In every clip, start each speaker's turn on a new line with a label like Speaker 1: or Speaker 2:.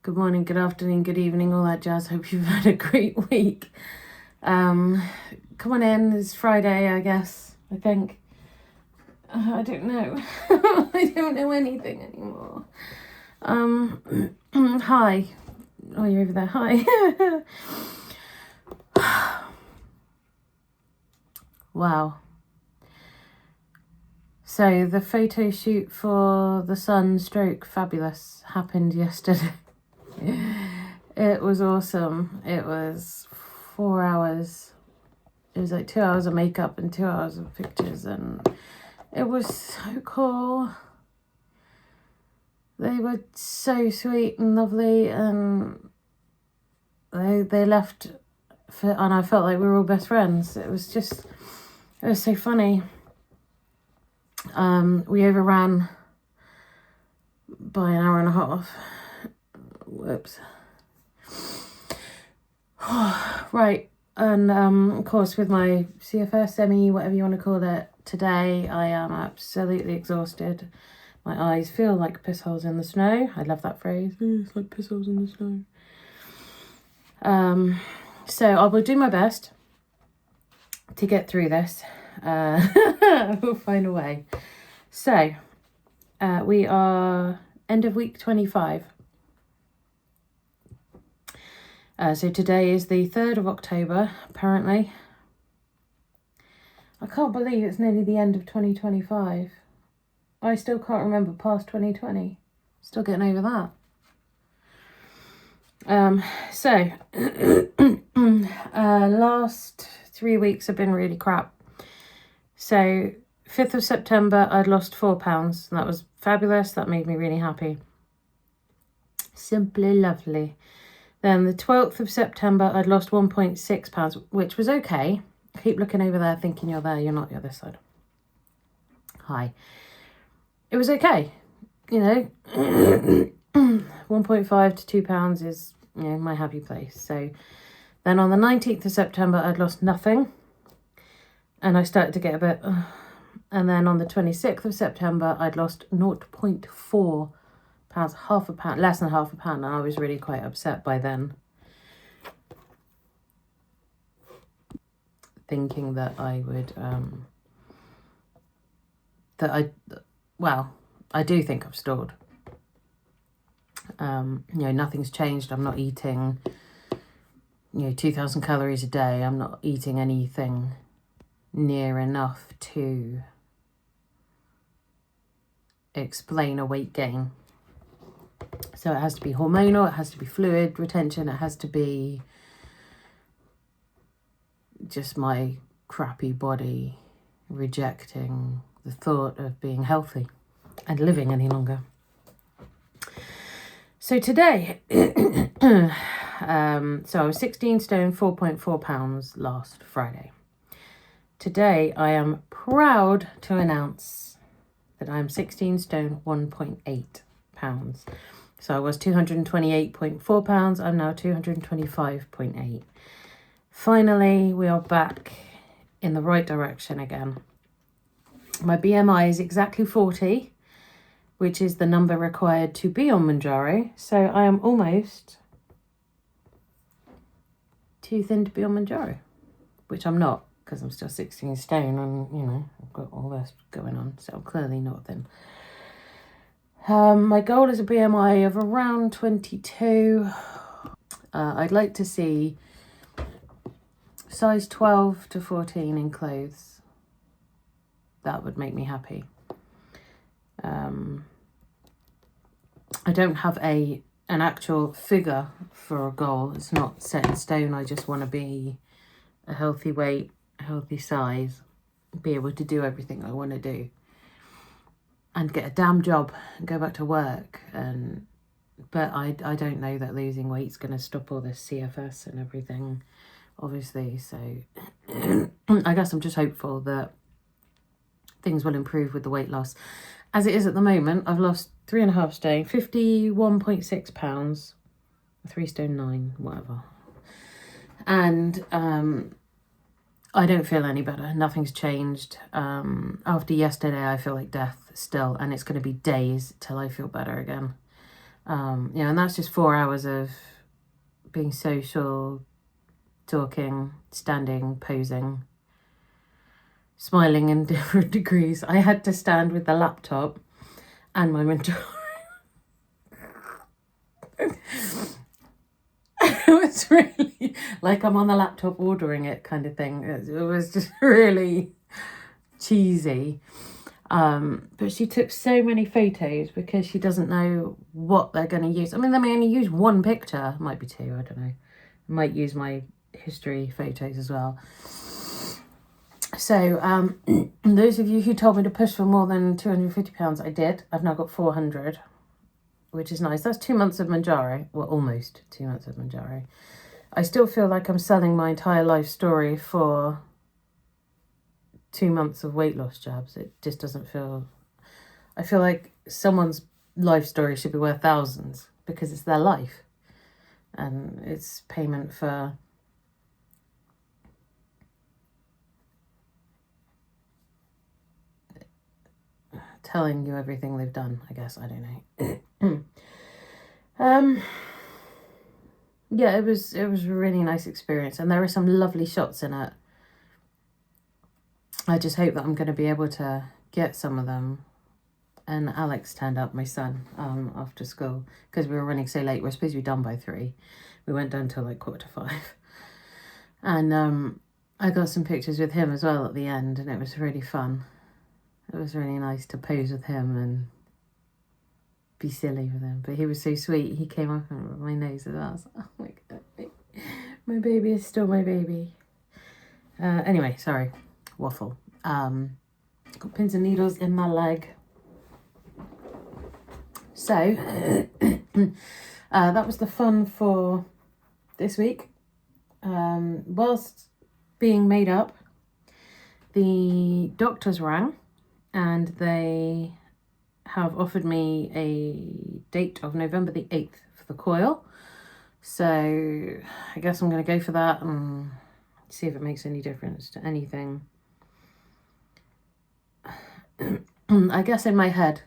Speaker 1: Good morning, good afternoon, good evening, all that jazz. Hope you've had a great week. Come on in, it's Friday, I guess, I think. I don't know. I don't know anything anymore. Hi. Oh, you're over there. Hi. Wow. So the photo shoot for the Sunstroke Fabulous happened yesterday. It was awesome. It was 4 hours. It was like 2 hours of makeup and 2 hours of pictures, and it was so cool. They were so sweet and lovely, and they left and I felt like we were all best friends. It was so funny. We overran by an hour and a half. Whoops. Right, and of course with my CFS, semi, whatever you want to call it, today I am absolutely exhausted. My eyes feel like piss holes in the snow. I love that phrase. It's like piss holes in the snow. So I will do my best to get through this. We'll find a way. So we are end of week 25. So today is the 3rd of October, apparently. I can't believe it's nearly the end of 2025. I still can't remember past 2020. Still getting over that. So last 3 weeks have been really crap. So 5th of September, I'd lost £4. And that was fabulous. That made me really happy. Simply lovely. Then the 12th of September, I'd lost £1.6, which was okay. Keep looking over there thinking you're there. You're not, you're this side. Hi. It was okay. You know, 1.5 to £2 is, you know, my happy place. So then on the 19th of September, I'd lost nothing. And I started to get a bit... And then on the 26th of September, I'd lost 0.4 pounds, half a pound, less than half a pound, and I was really quite upset by then, thinking that I would I do think I've stalled. You know, nothing's changed. I'm not eating 2,000 calories a day. I'm not eating anything near enough to explain a weight gain. So it has to be hormonal, it has to be fluid retention, it has to be just my crappy body rejecting the thought of being healthy and living any longer. So today, so I was 16 stone, 4.4 pounds last Friday. Today, I am proud to announce that I'm 16 stone, 1.8 pounds. So I was 228.4 pounds. I'm now 225.8. Finally, we are back in the right direction again. My BMI is exactly 40, which is the number required to be on Mounjaro. So I am almost too thin to be on Mounjaro, which I'm not, because I'm still 16 stone and, you know, I've got all this going on. So I'm clearly not thin. My goal is a BMI of around 22. I'd like to see size 12 to 14 in clothes. That would make me happy. I don't have an actual figure for a goal. It's not set in stone. I just want to be a healthy weight, a healthy size, be able to do everything I want to do. And get a damn job and go back to work. But I don't know that losing weight's going to stop all this CFS and everything, obviously. So I guess I'm just hopeful that things will improve with the weight loss. As it is at the moment, I've lost 3.5 stone, 51.6 pounds, 3 stone 9, whatever. And I don't feel any better. Nothing's changed. After yesterday, I feel like death still, and it's going to be days till I feel better again. You know, and that's just 4 hours of being social, talking, standing, posing, smiling in different degrees. I had to stand with the laptop and my Mounjaro. It was really like I'm on the laptop ordering it kind of thing. It was just really cheesy. But she took so many photos because she doesn't know what they're going to use. I mean, they may only use one picture. Might be two, I don't know. Might use my history photos as well. So those of you who told me to push for more than £250, I did. I've now got 400, which is nice. That's 2 months of Mounjaro. Well, almost 2 months of Mounjaro. I still feel like I'm selling my entire life story for 2 months of weight loss jabs. It just doesn't feel... I feel like someone's life story should be worth thousands because it's their life. And it's payment for... telling you everything they've done, I guess. I don't know. Yeah, it was a really nice experience. And there are some lovely shots in it. I just hope that I'm going to be able to get some of them. And Alex turned up, my son, after school, because we were running so late. We're supposed to be done by 3. We went down till like 4:45. And I got some pictures with him as well at the end, and it was really fun. It was really nice to pose with him and be silly with him. But he was so sweet. He came up and rubbed my nose as well. I was like, oh my God, my baby is still my baby. Anyway, sorry, waffle. Got pins and needles in my leg. So that was the fun for this week. Whilst being made up, the doctors rang and they have offered me a date of November the 8th for the coil. So I guess I'm going to go for that and see if it makes any difference to anything. I guess in my head,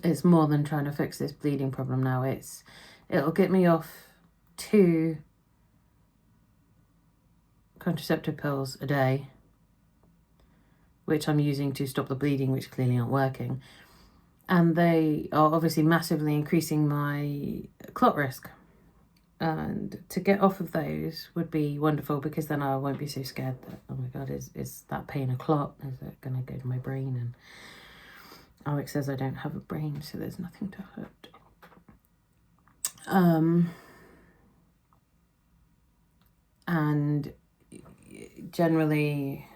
Speaker 1: it's more than trying to fix this bleeding problem now. It'll get me off 2 contraceptive pills a day, which I'm using to stop the bleeding, which clearly aren't working. And they are obviously massively increasing my clot risk. And to get off of those would be wonderful, because then I won't be so scared that, oh my God, is that pain a clot? Is it going to go to my brain? And Alex says I don't have a brain, so there's nothing to hurt. And generally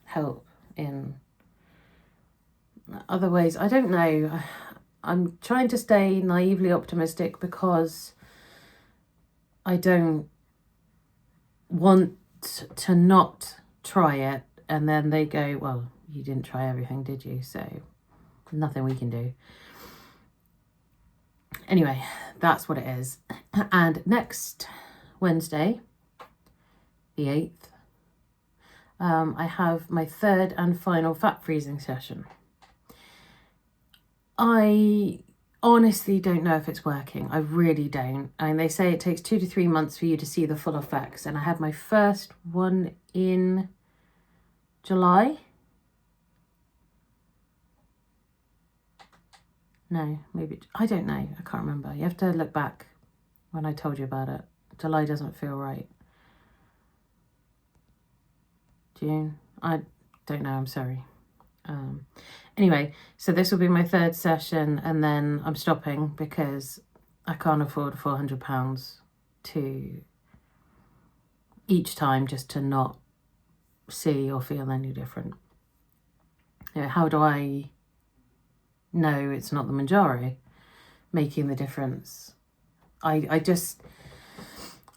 Speaker 1: help in other ways. I don't know. I'm trying to stay naively optimistic because I don't want to not try it. And then they go, well, you didn't try everything, did you? So nothing we can do. Anyway, that's what it is. And next Wednesday, the 8th, I have my 3rd and final fat freezing session. I honestly don't know if it's working. I really don't. And they say it takes 2 to 3 months for you to see the full effects. And I had my first one in July. No, maybe, I don't know. I can't remember. You have to look back when I told you about it. July doesn't feel right. June, I don't know, I'm sorry. Anyway, so this will be my 3rd session, and then I'm stopping because I can't afford £400 to each time just to not see or feel any different. You know, how do I know it's not the Mounjaro making the difference? I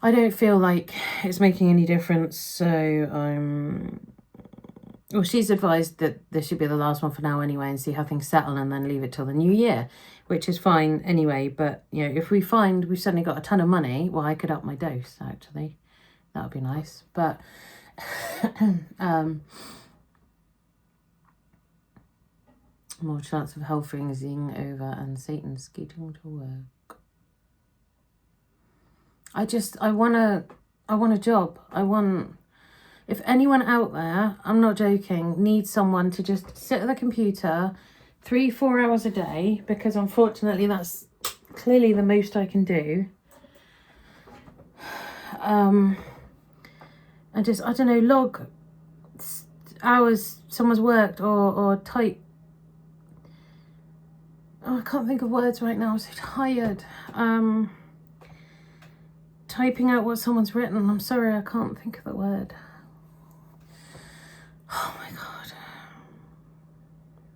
Speaker 1: don't feel like it's making any difference, so well, she's advised that this should be the last one for now anyway, and see how things settle, and then leave it till the new year, which is fine anyway. But, you know, if we find we've suddenly got a ton of money, well, I could up my dose, actually. That would be nice. But more chance of hell freezing over and Satan scooting to work. I want a job. If anyone out there, I'm not joking, needs someone to just sit at the computer 3-4 hours a day, because unfortunately that's clearly the most I can do. And just, I don't know, log hours someone's worked, or type. Oh, I can't think of words right now. I'm so tired. Typing out what someone's written. I'm sorry, I can't think of the word. Oh my God.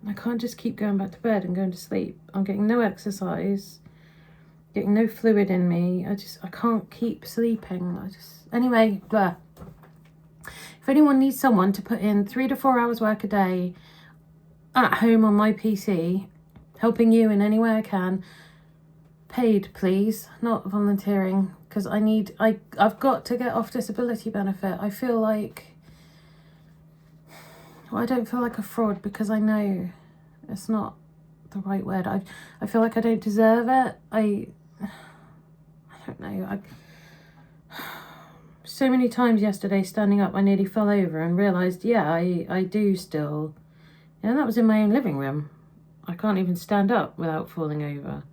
Speaker 1: I can't just keep going back to bed and going to sleep. I'm getting no exercise, getting no fluid in me. I can't keep sleeping. Anyway, blah. If anyone needs someone to put in 3 to 4 hours work a day at home on my PC, helping you in any way I can, paid please, not volunteering, because I've got to get off disability benefit. I feel like, well, I don't feel like a fraud, because I know it's not the right word. I feel like I don't deserve it. I don't know. So many times yesterday standing up, I nearly fell over and realised, yeah, I do still. And that was in my own living room. I can't even stand up without falling over.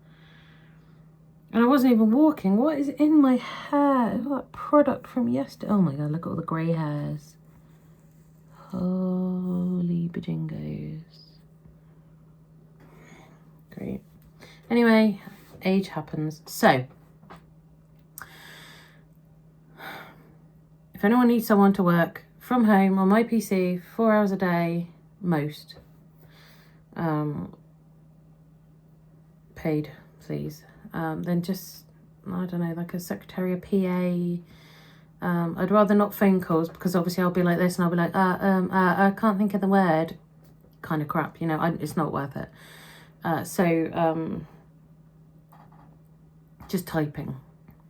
Speaker 1: And I wasn't even walking. What is in my hair? Oh, that product from yesterday. Oh my God, look at all the grey hairs. Holy bajingos. Great. Anyway, age happens. So, if anyone needs someone to work from home on my PC 4 hours a day, most, paid, please. Then just, I don't know, like a secretary, a PA. I'd rather not phone calls, because obviously I'll be like this and I'll be like, I can't think of the word, kind of crap, you know, it's not worth it. So just typing,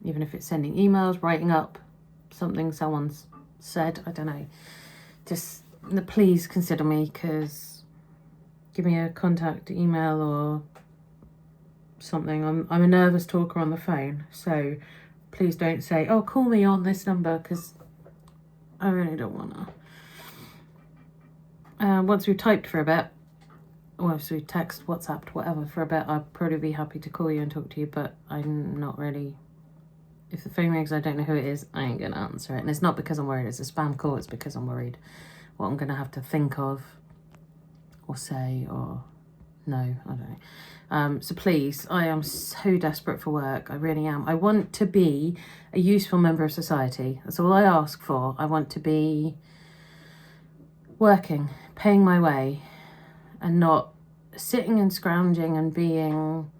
Speaker 1: even if it's sending emails, writing up something someone's said, I don't know. Just please consider me, because give me a contact email or something. I'm a nervous talker on the phone, so please don't say, oh, call me on this number, because I really don't want to. Once we've typed for a bit, or if we text, WhatsApped, whatever, for a bit, I'd probably be happy to call you and talk to you, but I'm not really. If the phone rings, I don't know who it is, I ain't going to answer it. And it's not because I'm worried it's a spam call, it's because I'm worried what I'm going to have to think of or say, or no, I don't know. So please, I am so desperate for work. I really am. I want to be a useful member of society. That's all I ask for. I want to be working, paying my way, and not sitting and scrounging and being,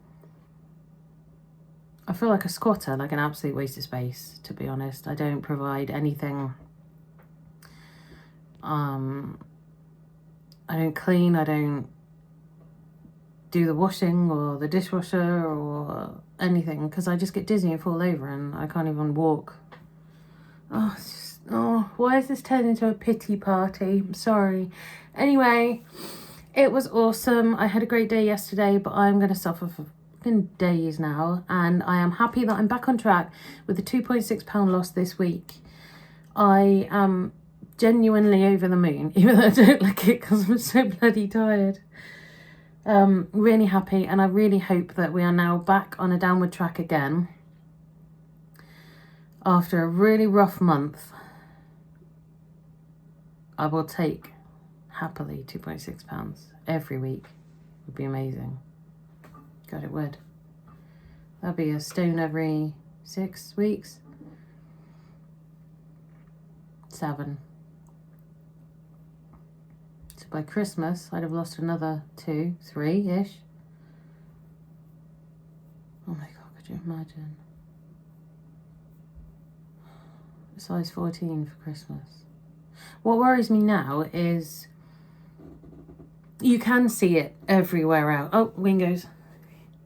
Speaker 1: I feel like a squatter, like an absolute waste of space, to be honest. I don't provide anything. I don't clean, I don't do the washing or the dishwasher or anything, because I just get dizzy and fall over and I can't even walk. Oh, it's just, oh, why has this turned into a pity party? I'm sorry. Anyway, it was awesome. I had a great day yesterday, but I'm going to suffer for days now, and I am happy that I'm back on track with a 2.6 pound loss this week. I am genuinely over the moon, even though I don't like it because I'm so bloody tired. Really happy, and I really hope that we are now back on a downward track again after a really rough month. I will take happily £2.6 every week. Would be amazing. God, it would. That'd be a stone every 6 weeks. 7. So by Christmas, I'd have lost another 2, 3-ish. Oh my God, could you imagine? A size 14 for Christmas. What worries me now is you can see it everywhere out. Oh, Wingos.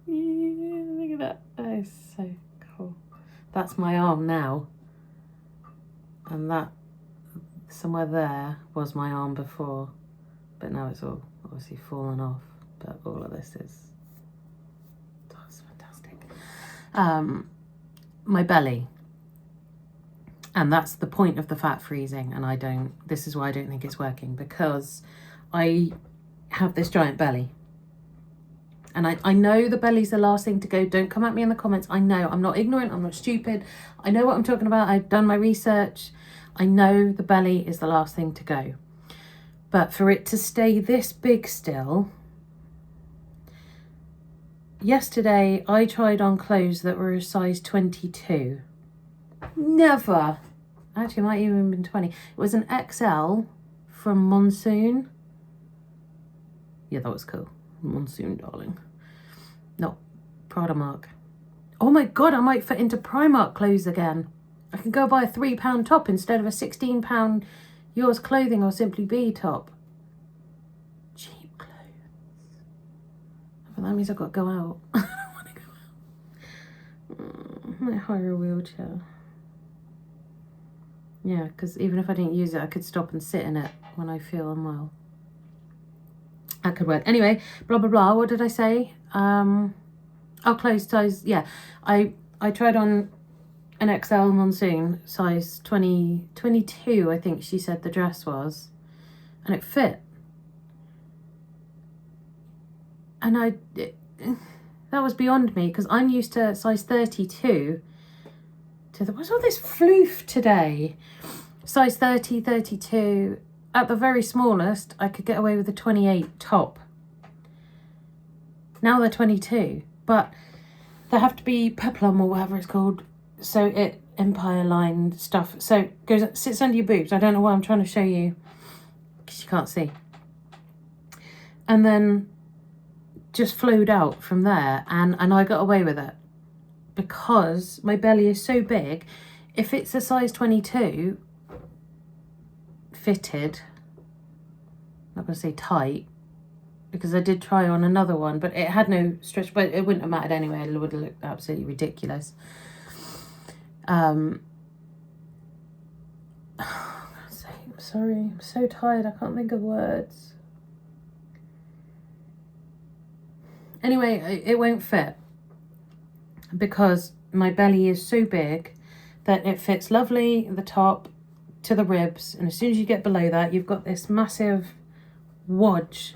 Speaker 1: Yeah, look at that. That is so cool. That's my arm now. And that, somewhere there, was my arm before. But now it's all obviously fallen off. But all of this is... Oh, it's fantastic. My belly. And that's the point of the fat freezing. And this is why I don't think it's working, because I have this giant belly. And I know the belly's the last thing to go. Don't come at me in the comments. I know. I'm not ignorant. I'm not stupid. I know what I'm talking about. I've done my research. I know the belly is the last thing to go. But for it to stay this big still... Yesterday, I tried on clothes that were a size 22. Never. Actually, it might even have been 20. It was an XL from Monsoon. Yeah, that was cool. Monsoon, darling. No, Prada Mark. Oh my God, I might fit into Primark clothes again. I can go buy a £3 top instead of a £16 Yours Clothing or Simply Be top. Cheap clothes. But that means I've got to go out. I want to go out. I might hire a wheelchair. Yeah, because even if I didn't use it, I could stop and sit in it when I feel unwell. That could work. Anyway, blah, blah, blah. What did I say? Oh, clothes size. Yeah, I tried on an XL Monsoon, size 22, I think she said the dress was. And it fit. And that was beyond me, because I'm used to size 32. What's all this floof today? Size 30, 32. At the very smallest, I could get away with a 28 top. Now they're 22, but they have to be peplum or whatever it's called. So it empire line stuff. So it sits under your boobs. I don't know why I'm trying to show you, because you can't see. And then just flowed out from there, and I got away with it because my belly is so big. If it's a size 22 fitted, I'm not going to say tight, because I did try on another one, but it had no stretch, but it wouldn't have mattered anyway. It would have looked absolutely ridiculous. I'm sorry, I'm so tired, I can't think of words. Anyway, it won't fit because my belly is so big that it fits lovely the top to the ribs, and as soon as you get below that, you've got this massive wodge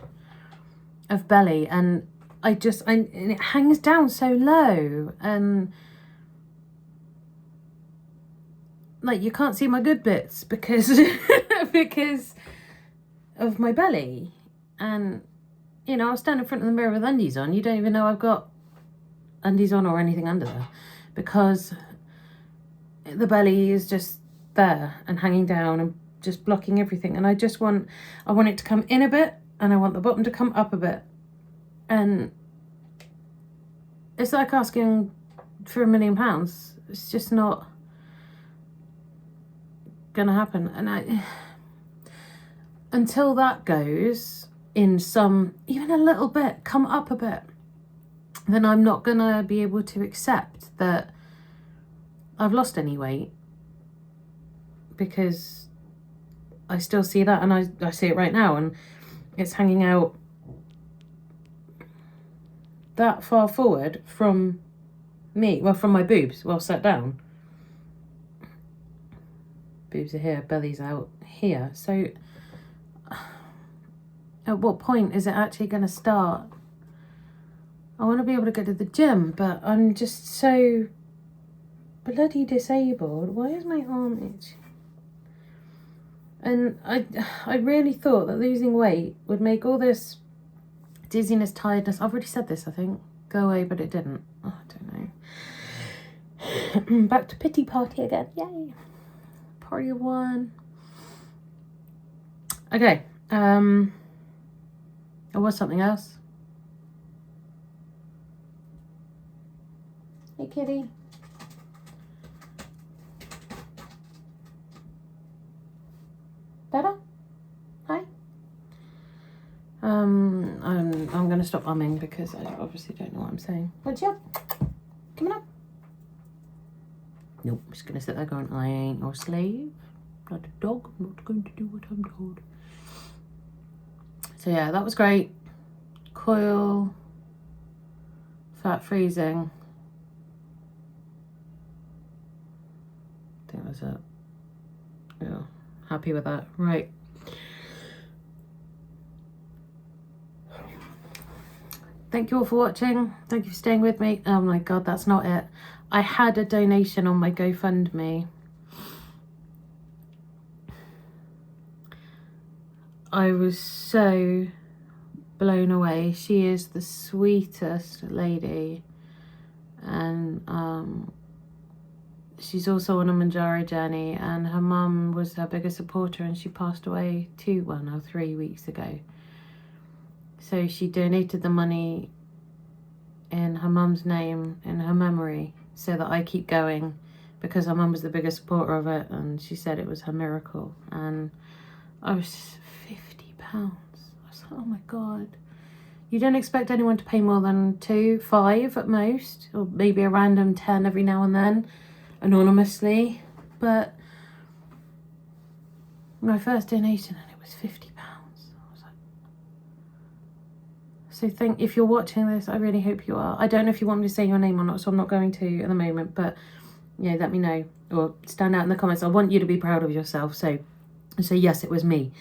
Speaker 1: of belly, and and it hangs down so low, and like you can't see my good bits because because of my belly. And you know, I'll stand in front of the mirror with undies on. You don't even know I've got undies on or anything under there, because the belly is just there and hanging down and just blocking everything. And I want it to come in a bit, and I want the bottom to come up a bit. And it's like asking for £1 million. It's just not gonna happen. And until that goes in even a little bit, come up a bit, then I'm not gonna be able to accept that I've lost any weight, because I still see that, and I see it right now, and it's hanging out that far forward from me, well, from my boobs, well, sat down. Boobs are here, belly's out here. So at what point is it actually going to start? I want to be able to go to the gym, but I'm just so bloody disabled. Why is my arm itchy? And I really thought that losing weight would make all this dizziness, tiredness, I've already said this, I think, go away, but it didn't. Oh, I don't know. Back to pity party again. Yay. Party of one. Okay. There was something else. Hey, kitty. Better? Hi. I'm going to stop umming because I obviously don't know what I'm saying. What's up? Coming up? Nope, I'm just going to sit there going, I ain't no slave. Not a dog. I'm not going to do what I'm told. So yeah, that was great. Coil. Fat freezing. I think that's it. Yeah, happy with that. Right. Thank you all for watching. Thank you for staying with me. Oh my God, that's not it. I had a donation on my GoFundMe. I was so blown away. She is the sweetest lady, and she's also on a Mounjaro journey, and her mum was her biggest supporter, and she passed away 3 weeks ago. So she donated the money in her mum's name, in her memory, so that I keep going, because her mum was the biggest supporter of it, and she said it was her miracle. And I was £50. I was like, oh my God. You don't expect anyone to pay more than 2, 5 at most, or maybe a random 10 every now and then, anonymously. But my first donation, and it was £50. I was like, so if you're watching this, I really hope you are. I don't know if you want me to say your name or not, so I'm not going to at the moment, but yeah, let me know, or stand out in the comments. I want you to be proud of yourself. So yes, it was me.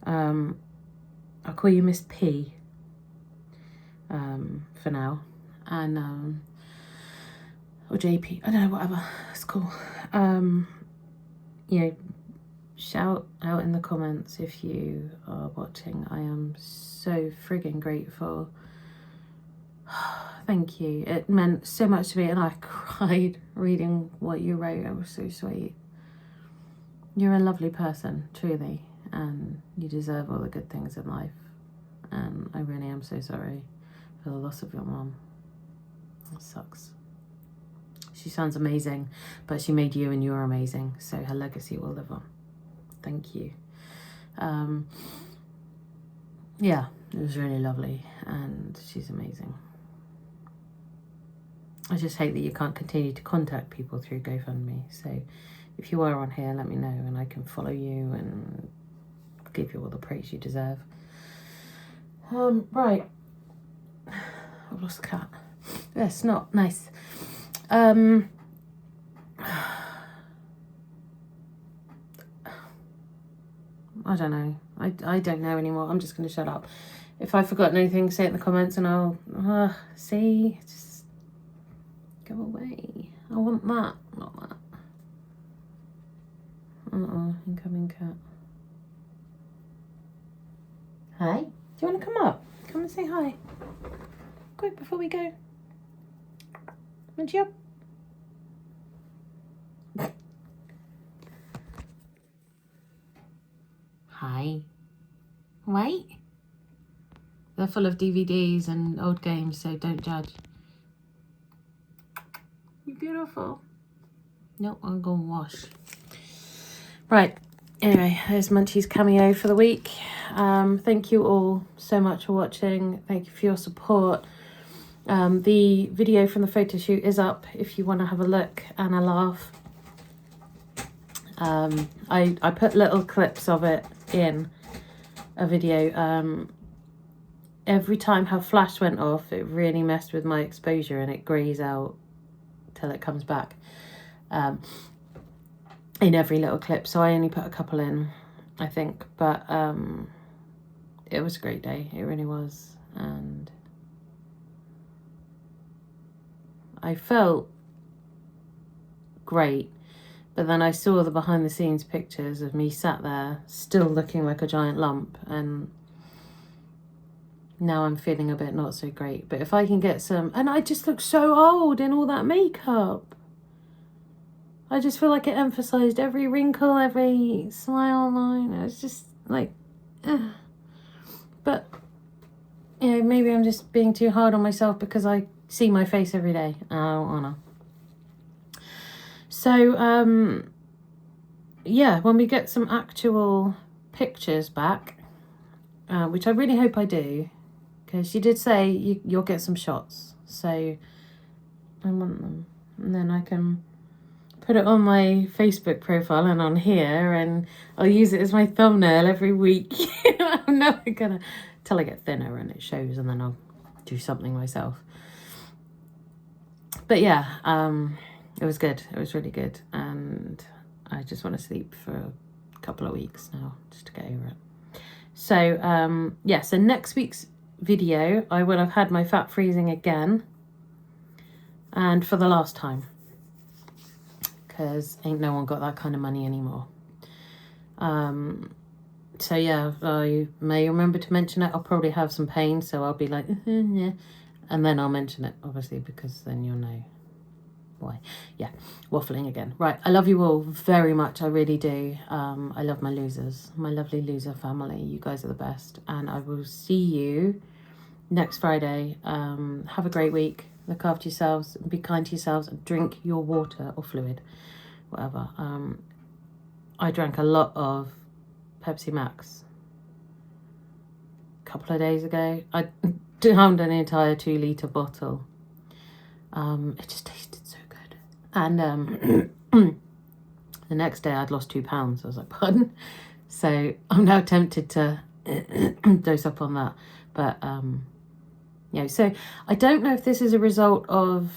Speaker 1: I'll call you Miss P for now, and or JP, I don't know, whatever, it's cool. You know, shout out in the comments if you are watching. I am so friggin' grateful. Thank you. It meant so much to me, and I cried reading what you wrote. It was so sweet. You're a lovely person, truly, and you deserve all the good things in life. And I really am so sorry for the loss of your mom. It sucks. She sounds amazing, but she made you, and you're amazing, so her legacy will live on. Thank you. Yeah, it was really lovely, and she's amazing. I just hate that you can't continue to contact people through GoFundMe. So if you are on here, let me know, and I can follow you and give you all the praise you deserve. Right. I've lost the cat. That's not nice. I don't know. I don't know anymore. I'm just going to shut up. If I've forgotten anything, say it in the comments, and I'll see. Just go away. I want that, not that. Incoming cat. Hi. Do you want to come up? Come and say hi. Quick, before we go. Mounjaro. Hi. Wait. They're full of DVDs and old games, so don't judge. You're beautiful. Nope, I'll go and wash. Right. Anyway, there's Munchie's cameo for the week. Thank you all so much for watching. Thank you for your support. The video from the photo shoot is up if you want to have a look and a laugh. I put little clips of it in a video. Every time her flash went off, it really messed with my exposure, and it grays out till it comes back in every little clip. So I only put a couple in, I think, but it was a great day. It really was. And I felt great, but then I saw the behind the scenes pictures of me sat there still looking like a giant lump, and now I'm feeling a bit not so great. But if I can get some, and I just look so old in all that makeup. I just feel like it emphasized every wrinkle, every smile line. It was just like, but you know, maybe I'm just being too hard on myself because I see my face every day. I don't wanna. So yeah, when we get some actual pictures back, which I really hope I do, because she did say you'll get some shots, so I want them, and then I can put it on my Facebook profile and on here, and I'll use it as my thumbnail every week. I'm never gonna, till I get thinner and it shows, and then I'll do something myself. But yeah, it was good. It was really good, and I just want to sleep for couple of weeks now, just to get over it. So yeah, so next week's video I will have had my fat freezing again, and for the last time, because ain't no one got that kind of money anymore. So yeah, I may remember to mention it. I'll probably have some pain, so I'll be like, yeah, and then I'll mention it, obviously, because then you'll know why. Yeah, waffling again. Right, I love you all very much. I really do. I love my losers, my lovely loser family. You guys are the best, and I will see you next Friday. Have a great week. Look after yourselves. Be kind to yourselves. And drink your water or fluid, whatever. I drank a lot of Pepsi Max a couple of days ago. I downed an entire 2-litre bottle. It just tasted so good. And the next day I'd lost 2 pounds. I was like, pardon? So I'm now tempted to dose up on that. But, you know, so I don't know if this is a result of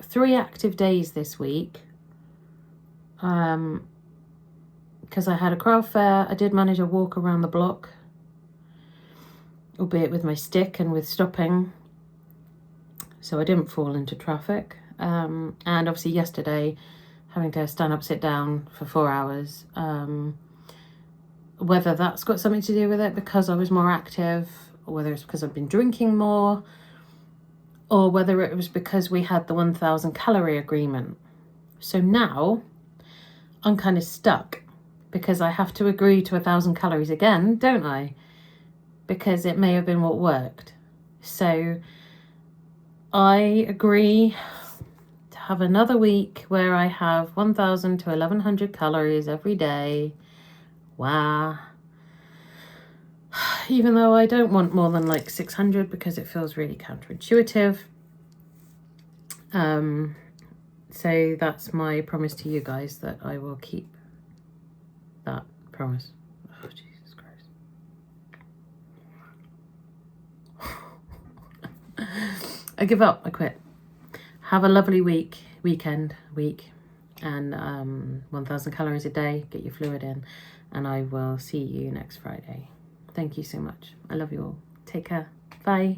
Speaker 1: 3 active days this week. Because I had a craft fair. I did manage a walk around the block, albeit with my stick and with stopping, so I didn't fall into traffic. And obviously yesterday, having to stand up, sit down for 4 hours. Whether that's got something to do with it because I was more active, or whether it's because I've been drinking more, or whether it was because we had the 1,000 calorie agreement. So now I'm kind of stuck, because I have to agree to 1,000 calories again, don't I? Because it may have been what worked. So I agree to have another week where I have 1,000 to 1,100 calories every day. Wow. Even though I don't want more than like 600 because it feels really counterintuitive. So that's my promise to you guys, that I will keep that promise. Oh, Jesus Christ. I give up. I quit. Have a lovely week, week, and 1,000 calories a day. Get your fluid in, and I will see you next Friday. Thank you so much. I love you all. Take care. Bye.